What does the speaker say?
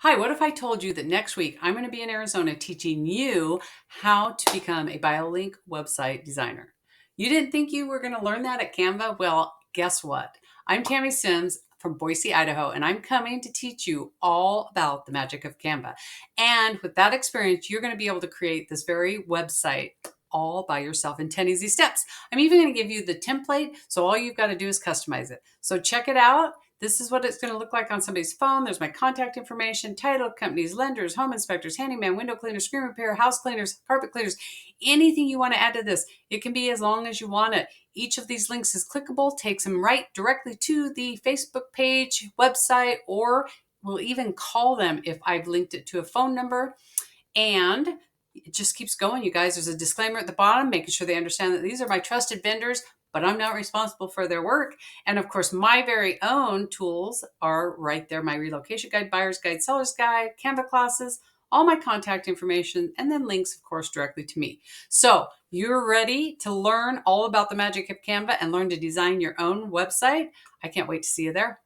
Hi, what if I told you that next week I'm going to be in Arizona teaching you how to become a BioLink website designer? You didn't think you were going to learn that at Canva? Well, guess what? I'm Tammy Sims from Boise, Idaho, and I'm coming to teach you all about the magic of Canva. And with that experience, you're going to be able to create this very website all by yourself in 10 easy steps. I'm even going to give you the template, so all you've got to do is customize it. So check it out. This is what it's going to look like on somebody's phone. There's my contact information, title companies, lenders, home inspectors, handyman, window cleaners, screen repair, house cleaners, carpet cleaners, anything you want to add to this. It can be as long as you want it. Each of these links is clickable, takes them right directly to the Facebook page, website, or we'll even call them if I've linked it to a phone number. And it just keeps going, you guys. There's a disclaimer at the bottom, making sure they understand that these are my trusted vendors, but I'm not responsible for their work. And of course, my very own tools are right there. My relocation guide, buyer's guide, seller's guide, Canva classes, all my contact information, and then links, of course, directly to me. So you're ready to learn all about the magic of Canva and learn to design your own website. I can't wait to see you there.